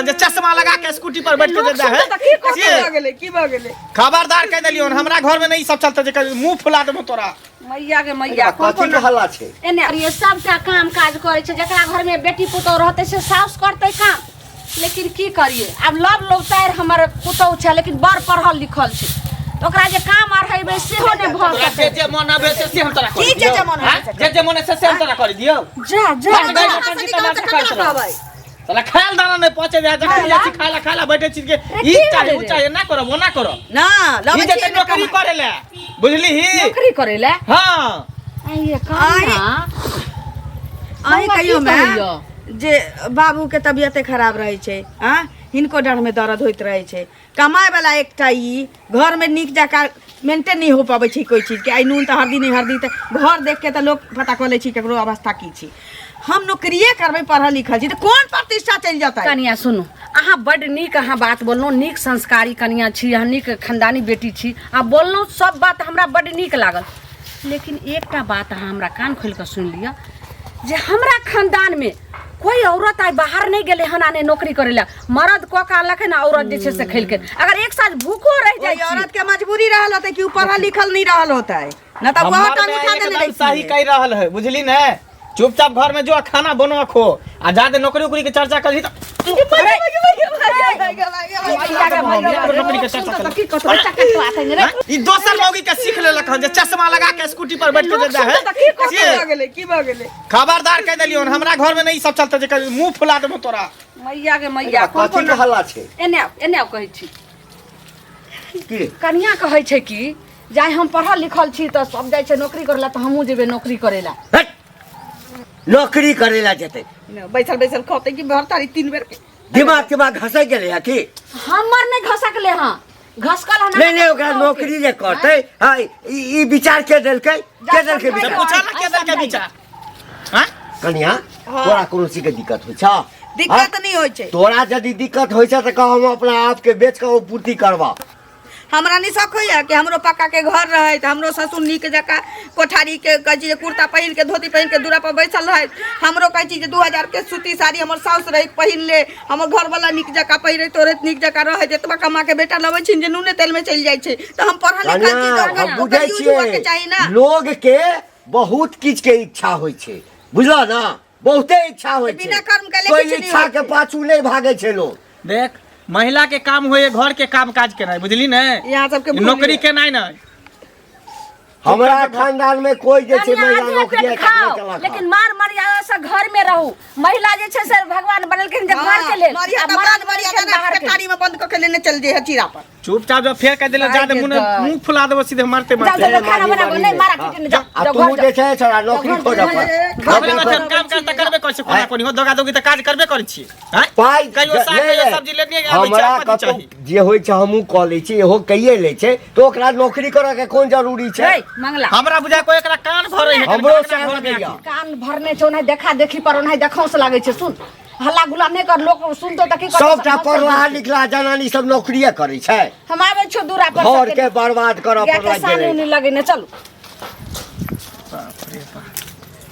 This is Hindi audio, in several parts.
लखन जे चश्मा लगा के स्कूटी पर बैठ के जा है की भ गेले खबरदार कह देलियो हमरा घर में नहीं सब चलते जे मुंह फुला देबो तोरा मैया के मैया कथि के हल्ला छै एने ये सबटा काम काज करे छै जेकरा घर में बेटी पुतौ रहते से साउस करते काम लेकिन की करिए अब लव लोटायर हमर पुतौ छै लेकिन बड़ पढ़ल लिखल छै ओकरा जे काम आर है से हो ने भ जे जे मन आबे से हम तोरा कर की जे मन है जे मन से हम तोरा कर दियो जा साला खाल दाना नहीं पहुंचे जा जखन जा खाला बैठे छी के ई चाहिए ना करो वो ना करो ना ई जे नौकरी करे ले बुझली ही नौकरी करे ले हां ये काम आई कहियो मैं जे बाबू के तबियत खराब रहे छै हां हिनको डर में दर्द होइत रहे छै कमाए वाला एकटा ई घर में निक जका मेंटेन नहीं हो पाबै छै कोई चीज के आई नून त हरदी नहीं हरदी त घर देख के त लोग पता कर ले छी केकरो अवस्था की छी हम नौकरिए करबै पढ़ल लिखल छी त कोन प्रतिष्ठा चल जाता है कनिया सुनु अहाँ बड नीक अहाँ बात बोलनो नीक संस्कारी कनिया छी अहाँ नीक खानदानी बेटी छी आ बोलनो सब बात हमरा बड नीक लागल लेकिन एकटा बात अहाँ हमरा कान खोल के सुन लिया जे हमरा खानदान में कोई औरत आई बाहर नहीं गेले हन आने नौकरी करेला मर्द को का लखे ना औरत जे से खेल के अगर एक साथ भूखो रह जाए औरत के मजबूरी रहल होता कि पढ़ल लिखल नहीं रहल होता है ना त बहुत टाइम उठा देने सही कह रहल है बुझली ने चुपचाप घर में जो खाना बनो खो आ जादे नौकरी उकरी के चर्चा करी त ई दोसर लोगी के सीख लेलक हन जे चश्मा लगा के स्कूटी पर बैठ के जा है की भ गेले खबरदार कह देलियो हमरा घर में नहीं सब चलते जे मुंह फुला देबो तोरा मैया के मैया कथि के हल्ला छै एने कहै छी की कनिया कहै छै कि जाय हम पढ़ल लिखल छी त सब जाय छै नौकरी करला त हमहू जेबे नौकरी करेला नौकरी करेला जेतै बैसल बैसल खते कि भरतारी 3 बेर के दिमाग घसै गेलै है की हमर नहीं घसकले हां घसकल हन नहीं ओकरा नौकरी जे करतै हां ई विचार के देलकै विचार पूछा ना के देलकै विचार हां कनिया तोरा कोनो चीज के दिक्कत होय छ दिक्कत नहीं होय छै तोरा यदि दिक्कत होय छ त कह हम अपना आप के बेच के ओ पूर्ति करबा हमरा नहीं शौक होया कि हमरो पक्का के घर रहे त हमरो ससुर नीक जका कोठारी के कजी कुर्ता पहिन के धोती पहिन के दूरा पर बैठल रहे हमरो कह छी जे 2000 के सूती साड़ी हमर साउस रहे पहिन ले हमर घर वाला नीक जका पहिरे तोरे नीक जका रहे जतबा कमा के बेटा लबै छिन जे नूने तेल में चल जाय छै त हम पढ़ल लिखल छी त हम बुझै छियै लोग के बहुत किछ के इच्छा होय छै बुझला ना बहुते इच्छा होय छै बिना कर्म के कोई इच्छा के पाछू नहीं भागे छै लोग देख महिला के काम होए घर के काम काज केनाइ बुझली ने यहाँ सबके नौकरी केनाइ ना हमरा खानदान में कोई जे छै महिला नौकरी खाओ लेकिन मार मर्यादा से घर में रहू महिला जे छै से भगवान बनलखिन जे घर के लेल मर्द मर्यादा बाहर कटारी में बंद क के लेने चल जे हचीरा पर चुपचाप जो फेर कह देला जादे मुंह फुला देबो सीधे मारते जा खाना बनाबो नहीं मारा किटने जा तू जे छै छोरा नौकरी खोज अपन काम करता करबे कर छै कोना कोनी हो दोगा दोगी त काज करबे करै छी हैं पाई कहियो साग कहियो सब्जी लेनिए आबै छै अपन चाही जे होय छै हमहु क लै छी एहो कहिए लै छै तो ओकरा नौकरी करऽ के कोन जरूरी छै मंगला हमरा बुझा कोई एकरा कान भरै है हमरो से लगैया कान भरने छौ नहीं देखा देखी पर नहीं देखाउस लागे छै सुन हल्ला गुला नहीं कर लोग सुनतो त की कर सबटा पढ़ला लिखला जनानी सब नौकरिये करै छै हम आबै छौ दूरा पर घर के बर्बाद करऽ पर लाग गेलै नहीं लगे ने चलो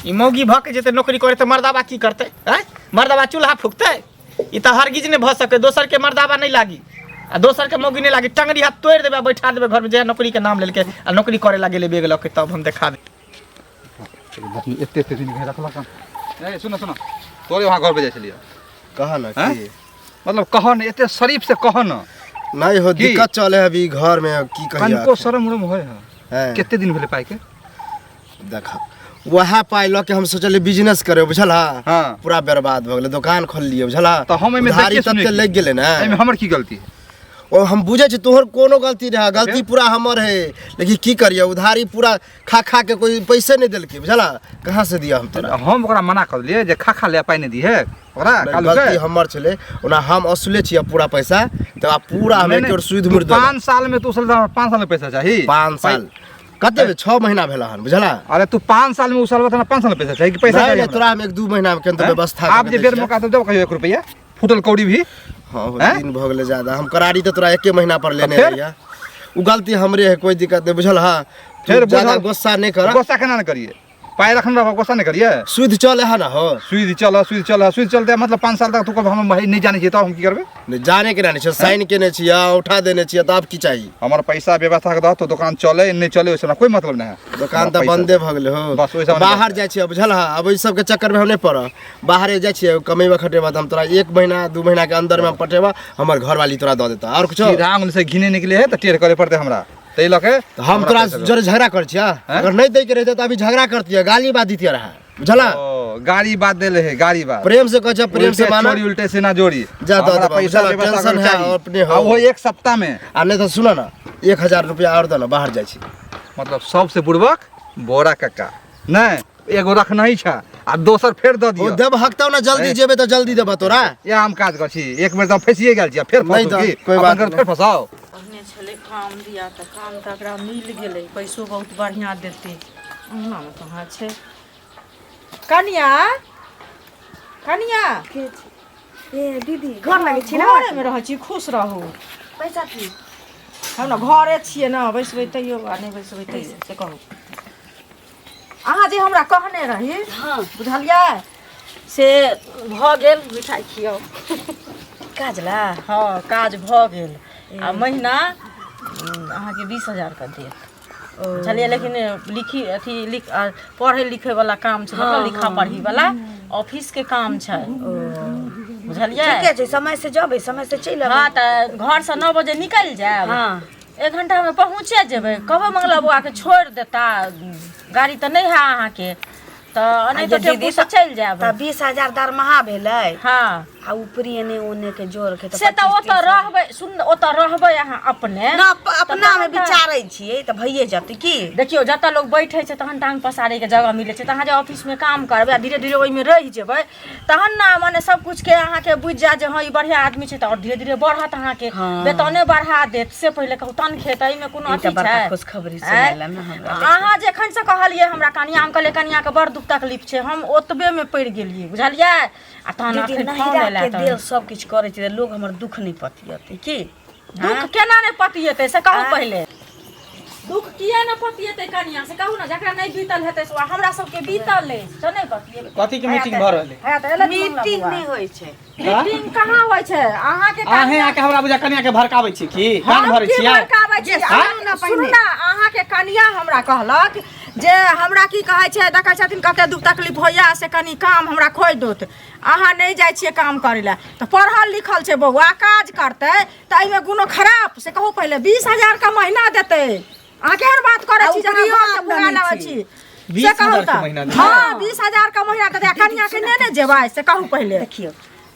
ई मौगी भक जेते नौकरी करे त मर्दाबा की करते हैं मर्दाबा चूल्हा फूकते ई त हरगिज ने भ सके दोसर के मर्दाबा नहीं लागी आ दोसर के मौगी नहीं लागी टंगरी हाथ तोड़ देबे बैठा देबे घर में जे नौकरी के नाम लेलके आ नौकरी करे लागे ले बेग लके तब हम देखा दे एते दिन के रखला का ए सुनो सुनो तोरे वहां घर पे जाय छलिए कहा ना कि मतलब कह न एते शरीफ से कह न नहीं हो दिक्कत चले अभी घर में की कहिया कनको शर्म उरम होय है है केते दिन भेले पाई के देखा वह पाई ल के हम सोचले बिजनेस करे बुझला हां पूरा बर्बाद भ गेले दुकान खोल लिए बुझला तो हम एमे धारी तब के लग गेले ना एमे हमर की गलती है ओ हम बुझे छ तोहर कोनो गलती रहा गलती पूरा हमर है लेकिन की करिए उधारी पूरा खा खा के कोई पैसे नहीं देलके बुझला कहां से दिया हम तोरा हम ओकरा मना कर लिए जे खा खा ले पाई नहीं दी है ओकरा गलती हमर छले ओना हम असुले छिए पूरा पैसा त पूरा हमें के सुध मुर्द 5 साल में तू 5 साल में पैसा चाहिए 5 साल कते में 6 महीना भेला हन बुझला अरे तू 5 साल में उसल बता 5 साल में पैसा चाहिए कि पैसा चाहिए तोरा हम 1-2 महीना में केंद्र व्यवस्था आप जे बेर मौका दो कहियो 1 रुपया फुटल कौड़ी भी हां दिन भ गेले ज्यादा हम करारी त तोरा 1 महीना पर लेने रहिया उ गलती हमरे है कोई दिक्कत नहीं बुझल हां फिर ज्यादा गुस्सा नहीं कर गुस्सा केना न करिए पाए रखना रहा गुस्सा नहीं करिए सुध चल है ना हो सुई चलते मतलब 5 साल तक तू हम नहीं जाने चाहिए तो हम की करबे नहीं जाने के नहीं साइन केने छियै उठा देने छियै तो आप की चाहिए हमार पैसा व्यवस्था के दो तो दुकान चले नहीं चले वैसे कोई मतलब नहीं है दुकान तो बंदे भ गेले हो बस वैसा बाहर जाय छियै बुझल हा अब इस सब के चक्कर में हम नहीं पड़ बाहर जाय छियै कमेबा खटेबा हम तोरा 1 महीना 2 महीना के अंदर में पटेबा हमर घर वाली तोरा दे देता और कुछ सीधा आंगन से घिने निकले है तो टेढ़ करे पड़ते हमरा तै लके हम तोरा जरे झगड़ा कर छियै अगर नहीं दे के रहते तो अभी झगड़ा करतियै गाली बात दितियै रहा बुझला गाड़ी बात देले है गाड़ी बात प्रेम से कह प्रेम से माना जोड़ी उल्टे से ना जोड़ी जा दो पैसा टेंशन है अपने हो वो 1 सप्ताह में आ नहीं तो सुनो ना 1000 रुपया और दो ना बाहर जाय छी मतलब सबसे पूर्वक बोरा कक्का नहीं एगो रखना ही छा आ दोसर फेर द ओ दियो देब हकताव ना जल्दी जेबे तो जल्दी देबा तोरा या हम काज कर छी एक बेर तो फंसिए गेल छी फिर नहीं फंसो तो की कोई बात अपन घर फिर फंसाओ कहने छले काम दिया तो काम तो एकरा मिल गेलै पैसो बहुत बढ़िया देते अंगना में कहाँ छै कनिया कनिया ए दीदी घर लगे छी ना घरे में रहै छी खुश रहू पैसा की हम ना घरे छियै ना बैसबै तैयो आ नहीं बैसबै तैयो से कहू अहाँ जे हमरा कहने रही हाँ बुझलियै से भऽ गेल मिठाई खियाओ काजला हाँ काज भऽ गेल आ महीना अहाँके 20,000 का देत बुझलियै लेकिन लिखी अथी पढ़े लिखे वाला काम छै मतलब लिखा पढ़ी वाला ऑफिस के काम छै बुझलियै ठीके छै समय से जबै समय से चलि हाँ तऽ घर से 9 बजे निकलि जायब हाँ 1 घंटा में पहुँचे जेबै कहबै मंगला बौआ के छोड़ देता गाड़ी तऽ नहीं है अहाँके तऽ नहीं तो टेम्पू से चलि जायब त 20,000 दरमाहा भेलै हाँ आ ऊपरी एने ओने के जोड़ के से तऽ ओतऽ रहबै सुन ओतऽ रहबै अहाँ अपने ना अपना में विचारै छियै त भइए जतै की देखियो जतऽ लोग बैठे छै तहन टांग पसारे के जगह मिले छै तहाँ जे ऑफिस में काम करबै धीरे धीरे ओहि में रहि जेबै तहन ना माने सब कुछ के अहाँ के बुझ जा जे हाँ ई बढ़िया आदमी छै त और धीरे धीरे बढ़त अहाँ के वेतने बढ़ा देत से पहिले कहू तन खेत एहि में कोनो अथी छै खुशखबरी सुनाइला ना हमरा अहाँ जखन से कहलियै हमरा कनिया हम कहलियै कनिया के बड़ दुख तकलीफ छै हम ओतबे में पड़ि गेलियै बुझलियै आ तहन दीदी अखन फोन नहिरा एलै के देल सब किछ करै छै लोग हमर दुख नहीं पतियते की दुख केना नहीं पतियेतै से कहू पहिले दुख किया न पतियेतै कनिया से कहू ना जकरा नहीं बीतल हेतै से हमरा सबके बीतल है से नहीं पतियेतै कथी के मीटिंग भ रहले है त एलै मीटिंग नहीं होय छै मीटिंग कहाँ होय छै अहाँ के अहे आके हमरा बुझा कन्या के भड़काबै छी की कान भरै छियै सुनू ना अहाँ के कनिया हमरा कहलक जे हमरा की कहै छै देखै छथिन कते दुख तकलीफ होइया से कनी काम हमरा खोइ दोत अहाँ नहीं जाइ छियै काम करै लए तऽ पढ़ल लिखल छै बौआ काज करतै तऽ एहिमे कोनो खराब से कहू पहिले 20,000 का महीना देतै अहाँ केहन बात करै छी जे अहाँ बुरा लाबै छी 20,000 का महीना देतै? हाँ 20,000 का महीना देतै कनिया के ने जेबै से कहू पहिले देखियो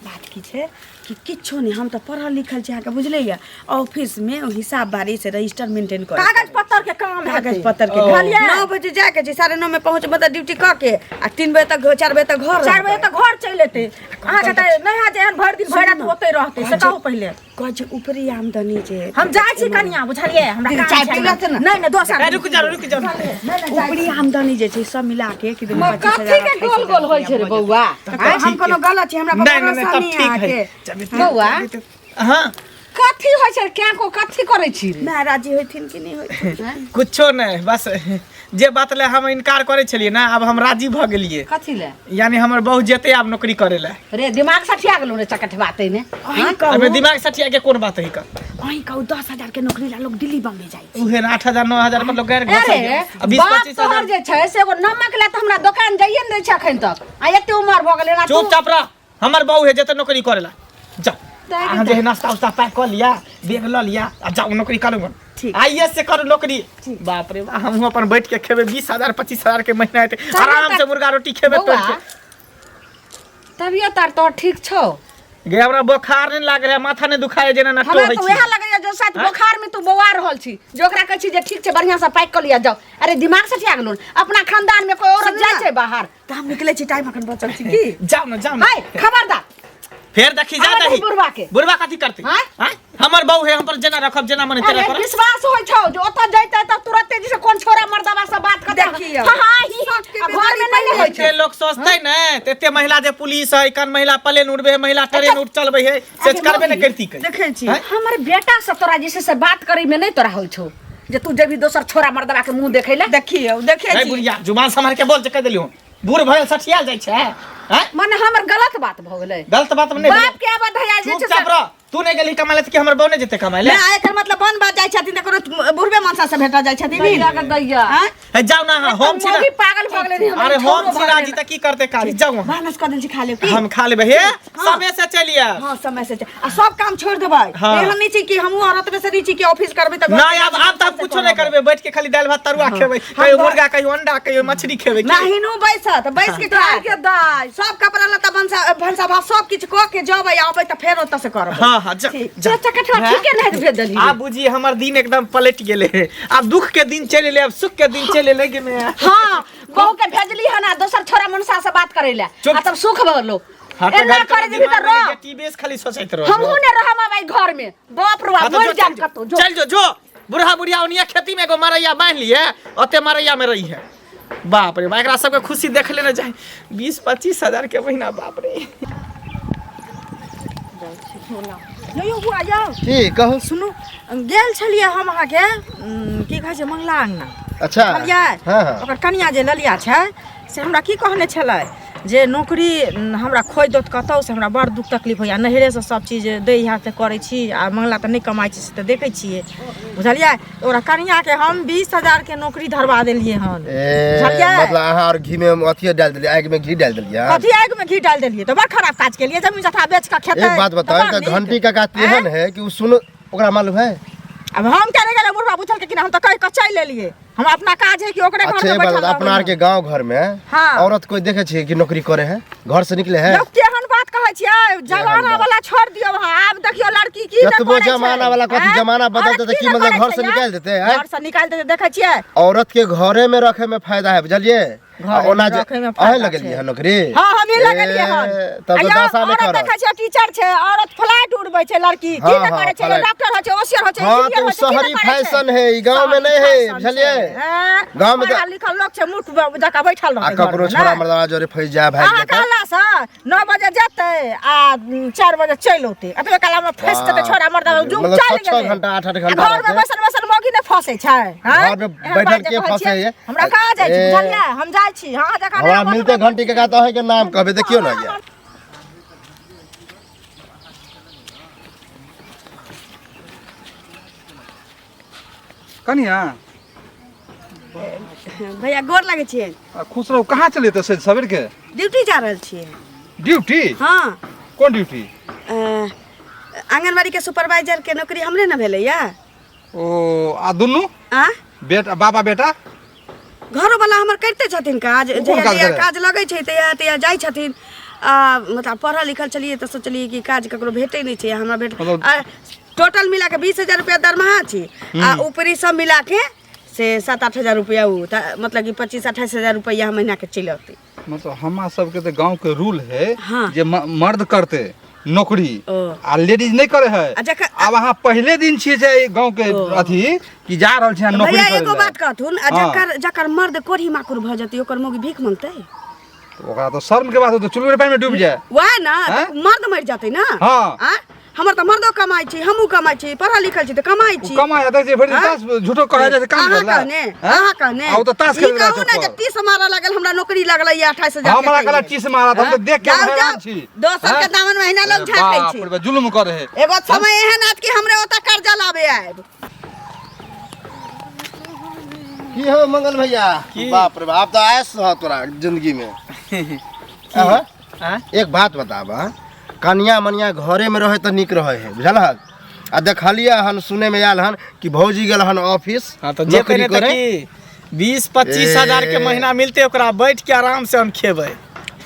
बात की छै कि किच्छो नहीं हम तो पढ़ल लिखल छी अहाँके बुझलियै ऑफिस में हिसाब बारी से रजिस्टर मेंटेन कर कागज पत्तर के काम कागज पत्तर के 9 बजे जाके छै 9:30 में पहुंच मतलब ड्यूटी क के आ 3 बजे तक 4 बजे तक घर 4 बजे तक घर चलि एतै अहाँके तऽ नहीं है जे भरि दिन भरि रात ओतै रहतै से कहू पहिले कज ऊपरी आमदनी जे हम जाइ छी कनिया बुझलियै हमरा चाय पीला छै ना नहीं नहीं दोसर रुक जा ऊपरी आमदनी जे छै सब मिला के कि कथी के गोल गोल होय छै रे बौआ हम कोनो गलत छी हमरा नहीं नहीं भरोसा तब नहीं ठीक है आके बौआ हां कथी होय छै क्या को कथी करै छी रे मैं राजी होइथिन कि नहीं होइथिन कुछो नहीं बस जे बात ले हम इनकार करे छलिए ना अब हम राजी भ गेलिए कथी ले यानी हमर बहू जेते आब नौकरी करे ले रे दिमाग सठिया गेलो रे चकट बाते ने हमें दिमाग सठिया के कोन बात है का वही कहू 10,000 के नौकरी ला लोग दिल्ली बम्बे जाई उहे 8,000 9,000 मतलब गैर अरे अब 20 बाप 25,000 तोहर जे छै से एगो नमक ले त हमरा दुकान जाइए नै छै अखन तक आ एते उमर भ गेलै ना चुपचाप रह हमर बहू है जेते नौकरी करे ला जाओ अहाँ जे नाश्ता उस्ता पैक कर लिया बैग ल लिया आ जाओ नौकरी करूंगा ठीक आइए से करो नौकरी बाप रे बा हम अपन बैठ के खेबे 20,000 25,000 के महीना हेते आराम से मुर्गा रोटी खेबे तो तबियत आर तो ठीक छौ गे हमरा बुखार नहीं लाग रहा माथा नहीं दुखाए जेना ना हमरा टोहै तो छी वह लगैया जो शायद बुखार में तू बौआ रहल छी जो ओकरा कहै छी जे ठीक छै बढ़िया से पैक कर लिया जाओ अरे दिमाग सठिया गेलो अपना खानदान में कोई औरत जाय छै बाहर त हम निकले छी टाइम अखन बचल छी की जाओ ना हाय खबरदार फिर देखी जा आबै दही बुढ़वा के बुढ़वा कथी करते हैं? हैं हमर बहू है हम पर जेना रखब जेना मने तेरा अरे कर विश्वास होय छौ जो ओतऽ जइतै त तुरंत तेजी से कोन छोरा मर्दवा से बात करतै देखियौ। हां घर में नहीं होय ते छै लोग सोचते न तेते महिला जे पुलिस है कन महिला प्लेन उड़बे है महिला ट्रेन उड़ चलबे है सेच करबे न करती कहीं देखे छी हैं? हमर बेटा से तोरा जैसे से बात करे में नहीं तोरा होय छौ जे तू जेबी दोसर छोरा मर्दवा के मुंह देखे ले? देखिए देखिए ए जी। बुढ़िया जुबान संभाल के बोल जे कह देलियो बूढ़ भइल सठियाल जाइ छै हैं माने हमर गलत बात भ गेलै। गलत बात नहीं बाप के बधाया जे छै चुपचाप रह तू नहीं गेली कमाले त कि हमर बहू नहीं जेते कमाले मैं एकर मतलब बन बात जाइ छथिन त करो बुढ़बे मानसा से भेटा जाइ छथिन दैया के दैया। हां है जाओ ना हम छी मोगी ना पागल भ गेलै रे हमर। अरे हम छी राजी त की करते काज जाओ भानस कर दिन से खा ले की हम खा लेबे हे समय से चलिए हां समय से आ सब काम छोड़ देबै। हाँ। एहन नहीं छै कि हमहू औरत में से नहीं छी कि ऑफिस करबै त ना अब त कुछो नहीं करबे बैठ के खाली दाल भात तरुआ खेबै कहियो मुर्गा कहियो अंडा कहियो मछली खेबै नहीं नु बैसत बैस के खा के दाई सब कपड़ा लत्ता भंसा भात सब किछ क के जबै आबै त फेर ओत से करबै। हां हां जा चकटवा ठीके नहीं भेज दली। आप बुझी हमर दिन एकदम पलट गेले है अब दुख के दिन चले ले अब सुख के दिन चले लगे में हां बहू के भेजली है ना दोसर छोरा मनसा से बात करे ले आ तब सुख भलो। एना करे दिबी त रो टीबीएस खाली सोचैत रहो हमहू ने रहम भाई घर में बाप रे बाप मर जाम कतो जो चल जो बुढ़ा बुढ़िया ओनिया खेती में एगो मरैया बांध लिए ओते मरैया में रही है बाप रे एकरा सबके खुशी देख लेना जाए 20-25 हजार के महीना बाप रे यो बुआ जाओ की कहू सुनु गेल छलिए हम अहाँ के की कहै छै मंगला अंगना। अच्छा बुझलियै हाँ हाँ ओकर कनिया जे ललिया छै से हमरा की कहने छलै जे नौकरी हमरा खोइ दत कतौ से हमरा बड़ दुख तकलीफ होइया नहिरे से सब चीज दै यहाँ से करै छी आ मंगला त नहीं कमाइ छी से त देखै छियै बुझलियै ओकरा कनिया के हम 20,000 के नौकरी धरवा देलियै हन बुझलियै मतलब अहाँ और घी में अथी डाल दिलिए आग में घी डाल दिलिए। कथी आग में घी डाल देलियै तो बड़ खराब काज केलियै जमीन जथा बेच के खेतै। एक बात बताओ तो घंटी का काज एहन है कि सुनो ओकरा मालूम है। अब हम क्या नहीं गेले बुढ़वा पूछल के कि हम तो कह के चल लेलिए हम अपना काज है कि ओकरे घर अच्छा में ये बात बैठल अपना आर के गांव घर में हाँ। औरत कोई देखे छी कि नौकरी करे है घर से निकले है लोग केहन बात कहै छियै जमाना वाला छोड़ दियो वहां आब देखियो लड़की की तो वो जमाना वाला कथी जमाना बदलते तो की मतलब घर से निकाल देते हैं। घर से निकाल देते देखै छियै औरत के घरे में रखे में फायदा है बुझलिए घरे ओना में रखे में फायदा अहे लगलिए है नौकरी। हां हम ही लगलिए हन तब तो दशा में औरत कर देखै छियै टीचर छै औरत फ्लाइट उड़बै छै लड़की की हाँ, न हाँ, करे छै फ्लाइट। डॉक्टर हो छै ओसियर हो छै हाँ इंजीनियर तो हो छै की न शहरी करे छै? फैशन है ई गांव में नहीं है बुझलिए गांव में पढ़ल लिखल लोग छै मुठ जका बैठल आ रहै ककरो छोरा मर्दवा जोरे फैस जाए भाग अहाँ जाता कहला से 9 बजे जेतै आ 4 बजे चलि औतै अतबे काल में फंस जेतै छोरा मर्दा जुग मतलब चल 6 गेलै घंटा 8 घंटा घर में बैसल बैसल मौगी ने फंसे छै हां घर में बैठल के फंसे है। हमरा कहाँ जाइ छी ए, बुझलियै हम जाइ छी हां जका हमरा मिलते घंटी के कहता है के नाम कहबे देखियो ना ये कनिया भैया गोर लागै छियै खुश रहो कहाँ चले तो सवेर के ड्यूटी जा रहल छियै। ड्यूटी हां कौन ड्यूटी आंगनबाड़ी के सुपरवाइजर के नौकरी हमरे न भेलैया। ओ आ दुनू आ बेटा बाबा बेटा घरो वाला हमर करते छथिन काज कोन जहिया काज जहिया करे? काज लगै छै तहिया जाइ छथिन मतलब पढ़ल लिखल चलिए तो सोचलिए कि काज ककरो भेटै नहीं छै हमरा भेट मतलब- टोटल मिला के 20,000 रुपया दरमाहा छी आ ऊपरी सब मिला के से 7-8 हजार रुपया उ मतलब कि 25-28 हजार रुपया महीना के चल अतै। मतलब हमारा सबके तो गांव के रूल है हाँ। जे मर्द करते नौकरी ओ। आ लेडीज नहीं करे है। आ जकर- अब अहाँ पहले दिन छिए जे गांव के अथी कि जा रहल छै नौकरी भैया करे एगो ला। बात कहथुन हाँ। जकर मर्द कोढ़ी माकुर भ जतै ओकर मौगी भीख मंगतै तो ओकरा तो शर्म के बात हो तो चुल्लू पानी में डूब जाए। वह ना हाँ? तो मर्द मर जाते ना। हाँ। आ? हमर तो मर्दो कमाई छी हमहू कमाई छी पढ़ल लिखल छी तो कमाई छी। कमा जाता है फिर हाँ? ताश झूठो कहे जाए काम अहाँ करला कहने अहाँ कहने आ वो तो ताश ई खेल रहा कहू ना जे 30 मारा लागल हमरा नौकरी लगलै 28 हजार हमरा कला टीस मारा हम तो देख के जाओ, हैरान जाओ। छी। दोसर के हाँ? दामन महीना लोग झाँकै बाप छी रे बा, जुलुम करे है। एगो समय एहन आत कि हमरे ओता कर्जा लाबे आएब। की हो मंगल भैया बाप रे बाप तो ऐस हो तोरा जिंदगी में हाँ? एक बात बताबा कनिया मनिया घरे में रहे तो निक रहे है बुझल आ देखलिया हन सुने में आयल हन कि भौजी गेल हन ऑफिस हाँ तो जे नौकरी करे 20-25 हजार के महीना मिलते ओकरा बैठ के आराम से हम खेबै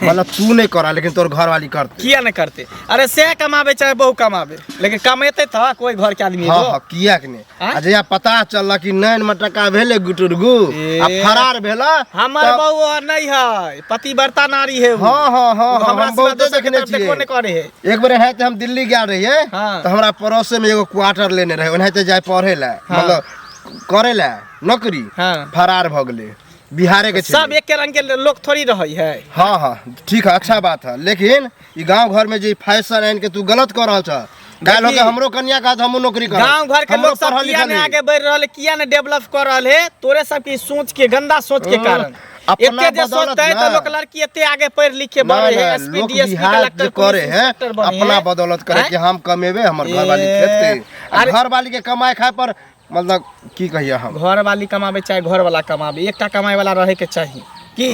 मतलब तू नहीं करा लेकिन तोर घर वाली करते। किया न करते अरे से कमाबे चाहे बहु कमाबे लेकिन कमेते था कोई घर के आदमी हाँ एगो। हाँ किया कि नहीं हाँ? आ जया पता चलला कि नैन में टका भेले गुटुरगु ए। आ फरार भेला हमर तब- बहू और नहीं है पतिव्रता नारी है वो। हाँ हाँ हाँ वो हमरा हम सिवा बहुते दोसर के देखने तरफ देखबो छियै नहीं करे है एक बार है तो हम दिल्ली गया रहिए हाँ। तो हमरा पड़ोसे में एगो क्वार्टर लेने रहे ओनाहिते जाए पढ़े ला हाँ। मतलब करे ला नौकरी हाँ। फरार भ गेले बिहारे के सब छेलै। एक के रंग के लोग थोड़ी रही है हाँ हाँ ठीक है अच्छा बात है लेकिन ई गांव घर में जे फैशन आन के तू गलत कर रहल छ काल हो के हमरो कन्या का हमो नौकरी कर गांव घर के लोग सब किया ने आगे बढ़ रहल है, किया ने डेवलप कर रहल है? तोरे सब की सोच के, गंदा सोच के कारण। अपना एते जे सोचते है तो लोग लड़की एते आगे पढ़ लिख के बढ़े है, एसपी डीएसपी कलेक्टर करे हैं अपना बदौलत करे कि हम कमेबे हमर घर वाली खेत के, घर वाली के कमाए खाए पर मतलब की कहिए हम घर वाली कमाबे चाहे घर वाला कमाबे, एकटा कमाए वाला रहे के चाहिए की।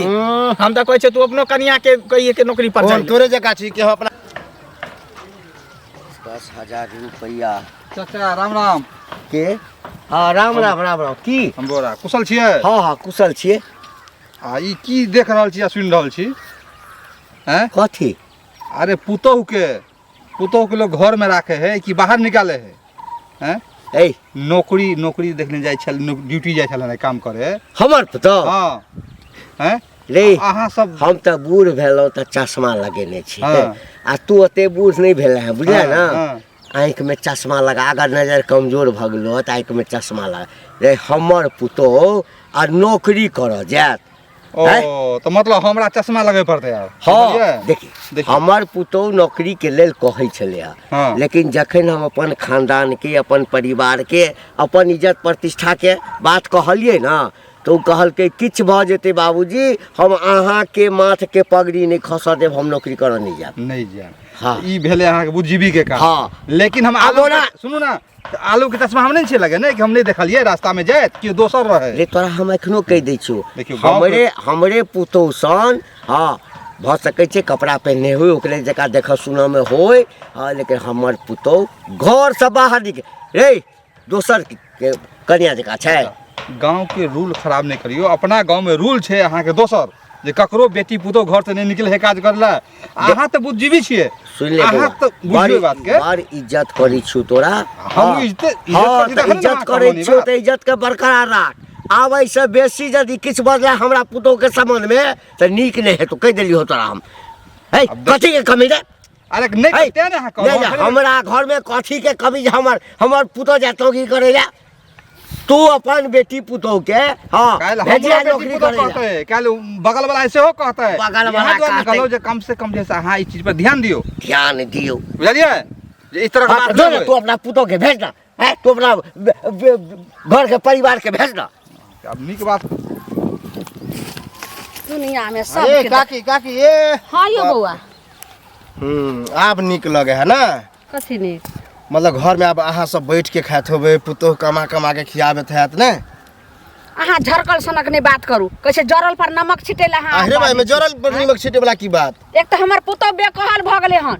हम तो कहै छै तू अपनो कन्या के कहिए के नौकरी पर जा, तोरे जका छी कि हम अपना 10,000 रुपया चाचा राम राम के। हाँ राम राम राम राम। की हम बोरा कुशल छियै? हाँ हाँ कुशल छियै। आ ई की देख रहल छी आ सुनि रहल छी? हैं कथी? अरे पुतोह के लोग घर में राखे है कि बाहर निकाले है? हैं ए नौकरी देखने जाय छल, ड्यूटी जाय छल काम करे हमर पुतौह? हाँ हैं रे अहाँ सब हम तो बूढ़ भेलौं तो चश्मा लगेने छी। हाँ। आ तू ओते बूढ़ नहीं भेल है, बुझलियै हाँ, ना? हाँ। आँख में चश्मा लगा, अगर नजर कमजोर भ गेलो तो आँख में चश्मा लगा। रे हमर पुतौह आ नौकरी कर जात। ओ तो मतलब हमरा चश्मा लगे पड़ते यार? हाँ देखी देखिए। हमर पुतौह नौकरी के लेल कहै छलै है। हाँ। लेकिन जखन हम अपन खानदान के, अपन परिवार के, अपन इज्जत प्रतिष्ठा के बात कहलिए ना तो कहलकै किछ भ जेतै बाबूजी, हम अहाँ के माथ के पगड़ी नहीं खस देब, हम नौकरी करऽ नहीं जाब। नहीं जाए। हाँ। ई भेले अहाँ के बुद्धिजीवी के काम। हाँ। लेकिन हम आबो आलू ना। सुनू ना, आलू के चश्मा हम नहीं छे लगे ने कि हम नहीं देखलिए रास्ता में जाए कि दोसर रहे। रे तोरा हम एखनो कहि दै छियौ, देखियौ, गाँव हमरे पुतौह सन हाँ भ सकै छै कपड़ा पहने होय, ओकरे जका देख सुनऽ में होय। हाँ लेकिन हमर पुतौह घर से बाहर निकल रे दोसर के कन्या जका छै। गांव के रूल खराब नहीं करियो, अपना गांव में रूल छे अहाँ के दोसर जे ककरो बेटी पुतौह घर से नहीं निकले है काज करला। अहाँ तो बुद्धिजीवी छिए, सुन ले अहाँ तो बुझियो बात के। बड़ इज्जत करै छियौ तोरा। हम इज्जत हाँ करती तो तखन ने इज्जत अहाँ करै कहबो छियौ नहीं तो इज्जत के बरकरार राख। आब से बेसी यदि किछु बजला हमरा पुतौह के संबंध में तो नीक नहीं है, तो कह देलियो तोरा हम। है कथी के कमी रे? अरे नहीं है, ते ने अहाँ नहीं, कहबो। हमरा घर में कथी के कमी जे हमर पुतौह जातो की करे ला? तू अपन बेटी पुतौह के हाँ काल भेजिया हमरा नौकरी बेटी करे पुतौह ला। कहते है, काल बगल वाला ऐसे हो कहता है। बगल वाला यहाँ तो कहते। कहलो जे कम से कम जैसा अहाँ इस चीज पर ध्यान दियो, ध्यान दियो। बुझलिए? जे इस तरह का हाँ, बात जो नहीं ना, तू होए। अपना पुतौह के भेजना है, तू अपना घर के परिवार के भेजना। अब नीक बात। दुनिया में ए सब काकी ए हाँ यो बउआ आब नीक लगे है ना? कथी नहीं मतलब घर में अब अहाँ सब बैठ के खात होबे, पुतौह कमा के खियाबत हैत ने? अहाँ झरकल सनक नहीं बात करू, कैसे जरल पर नमक छिटेला हाँ अरे भाई में जरल पर नीमक छीटे वाला की बात? एक तो हमर पुतौह बेकहल भ गेले हन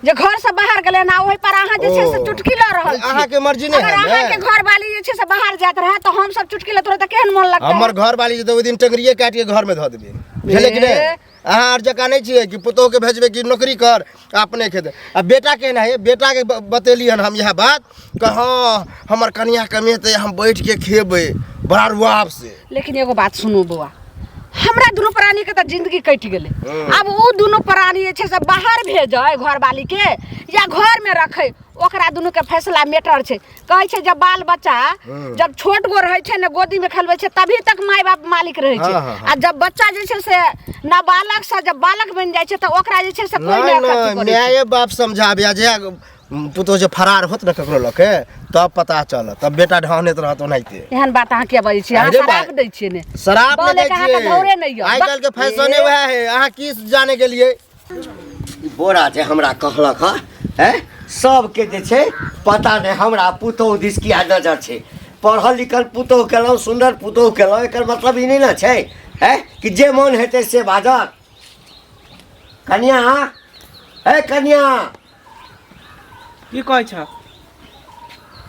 जे घर से बाहर गेले ना, ओहि पर अहाँ जे छै से चुटकी ल रहल छी। अहाँ के मर्जी नहीं अगर है अहाँ ने? के घर वाली जे छै से बाहर जात रहे तो हम सब चुटकी लेत रहे तो केहन मन लगता हमर घर वाली जे ओइ दिन टंगरिए काट के घर में धऽ देबे, बुझले कि नहीं? अहाँ आर जका नहीं छिए कि पुतौह के भेजबे कि नौकरी कर अपने खेत। आ बेटा के ना है, बेटा के बतेली हन हम यह बात कि हाँ हमर कन्या कमेते हम बैठ के खेबे बड़ा रुआब से। लेकिन एगो बात सुनू बउआ, हमरा दुनू प्राणी के तो जिंदगी कट गेले। अब वो दोनों प्राणी जे छै से बाहर भेजै घर वाली के या घर में रखे, ओकरा दुनू के फैसला मैटर छै। कहै छै जब बाल बच्चा जब छोट गो रहै छै ने गोदी में खेलबै छै तभी तक माय बाप मालिक रहै छै। आ जब बच्चा जे छै से नाबालग से जब बालक बन जाइ छै तो ओकरा जे छै से कोई नहीं नहीं नहीं माय बाप समझाबे जे पुतौह जे फरार होत न ककरो लके तब पता चल, तब बेटा ढाहनेत रहत ओनाहिते। एहन बात अहाँ के बजै छी? अहाँ अरे शराब बा- दै छियै ने? शराब बोले नहीं कि अहाँ के धौरे नहीं दै यऽ। छिए, आइ काल्हि के फैशने वएह है। अहाँ की जाने के लिए? ई बोरा जे हमरा कहलक है सबके जे छै पता नहीं हमरा पुतौह दिस किया नजर छै। पढ़ल लिखल पुतौह केलहुँ, सुंदर पुतौह केलहुँ, एकर मतलब ई नहीं ना छै है कि जे मन हेतै से बाजत। कन्या है कन्या, की कहै छ?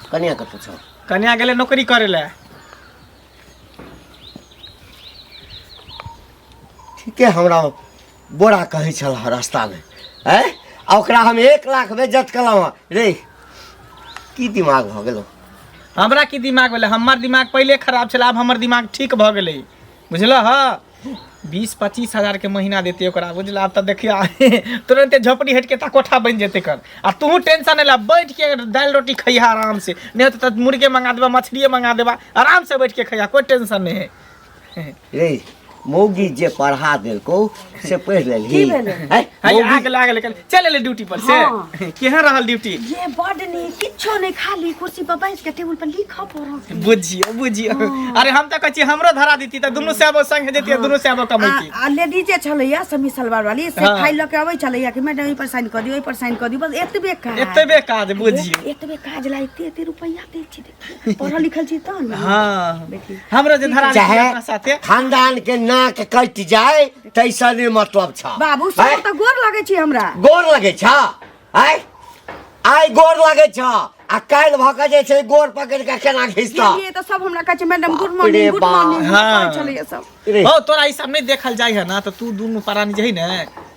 कन्या के पूछो। कन्या गेले नौकरी करे ला। ठीके हमरा बोरा कहै छल रास्ता में है, ओकरा हम 1 लाख में जत केलहुँ रे। की दिमाग भ गेलो? हमरा की दिमाग भेलै? हमर दिमाग पहले खराब छलै, अब हमर दिमाग ठीक भ गेलै, बुझलह? 20-25 हजार के महीना देती ओकरा, बुझल? अब तो देखिया तुरंते झोपड़ी हट के ता कोठा बन जेते कर। आ तू टेंशन नहीं ला, बैठ के दाल रोटी खइहा आराम से, नहीं तो मुर्गे मंगा देबा, मछलिए मंगा देबा, आराम से बैठ के खइहा, कोई टेंशन नहीं है। रे मौगी जे पढ़ा देलको से पढ़ लेलही की भेलै? हैं? हाय मौगी- आग लागल चल ले ड्यूटी पर से हाँ। केहन रहल ड्यूटी ये बड नहीं किछो नहीं खाली कुर्सी पर बैठ के टेबल पर लिखा पढ़ बुझियो अरे हम त कहै छी हमरो धरा दीती त दुनू से आबो संग जेती दुनू से आबो कमैती आ लेडीजे छलैया समी सलवार वाली से हाँ। फाइल लके अबै छलैया कि मैडम ई पर साइन कर दियो ई पर साइन कर दियो बस एतबे काज एतबे काज बुझियो एतबे काज ला एते रुपैया दे छी देखी पढ़ल लिखल छी त न हाँ देखी। हमरो जे धरा दीती चाहे अपना साथे खानदान के नाक कटि जाए तैसा नहीं मतलब छ बाबू सब हैं? त गोर लगे छी हमरा गोर लगे छ आइ गोर लगे छ आ काल्हि भऽ जे छै गोर पकड़ि के केना घिसता ये तो सब हमरा कहै छै मैडम गुड बाप रे मॉर्निंग गुड बाप। मॉर्निंग हाँ। छलैया सब रे, हो तोरा ई सब नहीं देखल जाय है ना तो तू दुनू परानी जही ने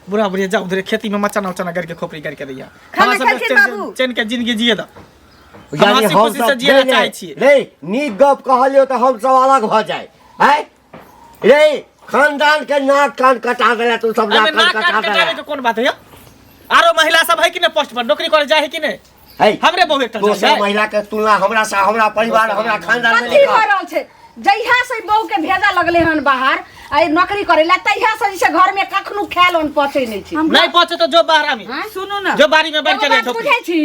बुढ़ा बुढ़िया जाओ उधर खेती में मचाना उचाना करके खोपड़ी करके दैया खाना हमरा खाइ सब छी बाबू? चैन के जिंदगी जिए द यानी हंसी हम खुशी से सब जिए चाहै छियै रे नीक गप कहलियो तऽ हम सब अलग भऽ जाय हैं रे खानदान के नाक कान कटा देला तू सब अरे नाक ना कान काट कटा कटावे देला के कोन बात है आरो महिला सब है कि ने पोस्ट पर नौकरी करे जाए है कि ने है हमरे बहु एकटा दोसर जाय महिला के तुलना हमरा से हमरा परिवार हमरा खानदान में कथी नहीं भऽ कर रहल छै जहिया से बहू के भेजा लगले हन बाहर आ नौकरी करे ला तहिया से जैसे घर में कखनो खायल ओन पचे नहीं छै नहीं पहुंचे तो जो बाहर में हाँ? सुनू न जो बारी में बैठ के एगो रह बात बुझै छी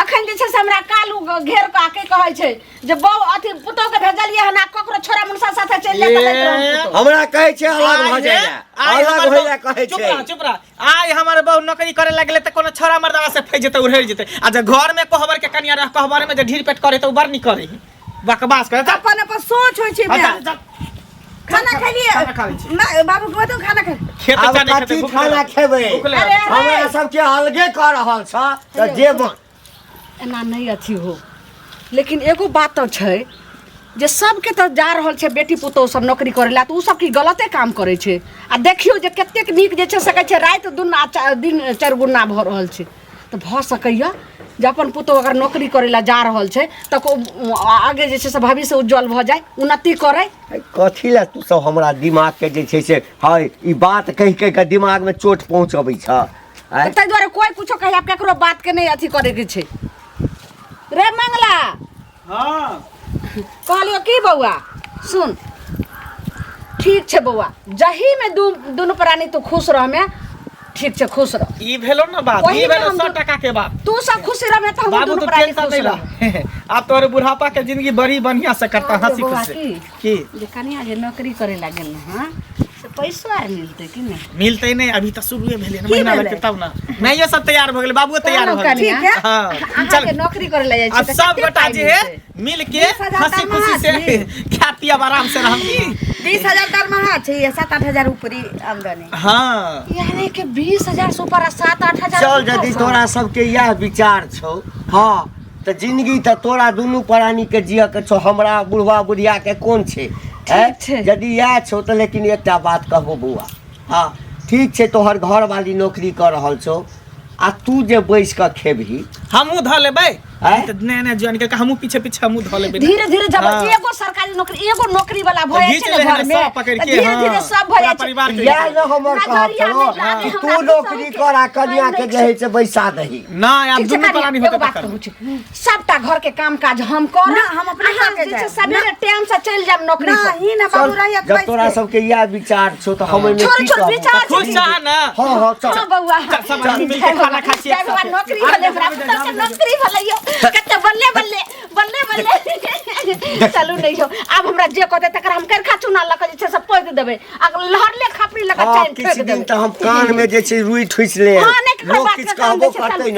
अखन जे छै से हमरा कालू घेर के आके कहै छै जे बहू अथी पुतौ के भेजलिए हन आ ककरो छोरा मुनसा साथे चलि ले ए, हमरा कहै छै अलग भऽ जाय अलग होइला कहै छै चुप रह आइ हमर बहु नौकरी करे लगले त कोनो छोरा मर्दवा से फै जेतै उड़ै जेतै आ जे घर में कहबर के कनिया रह कहबर में जे ढीर पेट करे त उ बर नहीं करे बकवास करे अपन अपन सोच होइ छै बे। खाना खेलिए खाना खा लै छी। बाबू को तो खाना खा खेत आब जाने कथी खेतै खाना खेबै अरे, हमरा सबके अलगे कऽ रहल छ तऽ जे मन एना नहीं अथी हो लेकिन एगो बात तो छै जे सबके तो जा रहल छै बेटी पुतौह सब नौकरी करे ला तो उ सब की गलते काम करे छै आ देखियो जे कतेक नीक जे छै से कहै छै रात दुना दिन चार गुना भऽ रहल छै तो भऽ सकैया जे अपन पुतौह अगर नौकरी करे ला जा रहल छै तऽ आगे जे छै से भविष्य उज्जवल भऽ जाए उन्नति करे कथी लए तू सब हमरा दिमाग के जे छै से है ई बात कहि कहि के दिमाग में चोट पहुंचबै छ हैं? ताहि दुआरे कोई कुछो कहे आब केकरो बात के नहीं अथी करे के छै रे मंगला हां कहलियो की बौआ सुन ठीक छै बौआ जही में दुनू प्राणी तू खुश रह में ठीक छै खुश रह ई भेलो ना बात वही ई में भेलो हम 100 टका के बात तू सब खुश रह में तो हम बाबू दुनू तो प्राणी टेंशन खुश नहीं रह ला अब तोरे बुढ़ापा के जिंदगी बड़ी बढ़िया से करता अरे हंसी बौआ, खुशी की? की जे कनिया जे नौकरी करे ला गेल हां से पैसा आर मिलते कि नहीं मिलते नहीं अभी तो शुरुए भेले ना की महीना भेलै? लगते तब ना नहीं ये सब तैयार हो गेले बाबू तैयार हो गेले ठीक है हाँ, अहाँ चल। के नौकरी करे ला जाय अब छै सब गोटा जे है मिल के 20,000 हंसी खुशी से खा पिया आराम से रहम की 20,000 दरमाहा छै 7-8 ऊपरी आमदनी हाँ यानी कि 20,000 से ऊपर 7-8 चल यदि तोरा सबके यह विचार छौ हाँ तो जिंदगी तो तोरा दुनू प्राणी के जिय के छौ हमरा बुढ़वा बुढ़िया के कोन छै हैं? छै। यदि यह छौ तो लेकिन एकटा बात कहबो बौआ हाँ ठीक छै तोहर घर वाली नौकरी कर रहल छौ आ तू जे बैस के खेबही हमू ध लेबै हैं? तो नया ज्वाइन करके हमू पीछे पीछे हमू ध लेबै धीरे धीरे जब हाँ। एगो सरकारी नौकरी एगो नौकरी वाला भ घीच जाय छै ले ने घर में सब पकड़ के धीरे धीरे हाँ, सब भ पूरा जाय छै परिवार के यह न हमर कहब छौ हाँ। कि तू नौकरी कर आ कन्या के जे है से बैसा दही ना अब ठीक छै, दुनू कनिया, प्राणी एगो होते बात तकर कहू छै सबटा घर के काम काज हम कर ना, हम अपने करके जाएब। सवेरे टाइम से चल जाब नौकरी पर नहीं ना बाबू रहिया जब तोरा सबके यह विचार छौ तो हम एहिमे छोड़ की छोड़ कहब? विचार खुश छै। चाह ना हाँ हाँ चल हाँ बौआ चल, सब आदमी मिल के खाना खा छियै जय भगवान, साथे। नौकरी भले हमरा पुत्र के नौकरी भले यो कते बल्ले बल्ले बल्ले बल्ले चलू नहीं हो अब हमरा जे कहते तकर हम कर खा चुना लक जे छै से पोत देबै आ लहरले खापड़ी लक हाँ चैन किछु फेंक दिन देबै तो हम कान में जे छै रुई ठुसि ले हाँ, नहीं ककरो लोग बात किछु के काम कहबो दै छै, करतै चल। न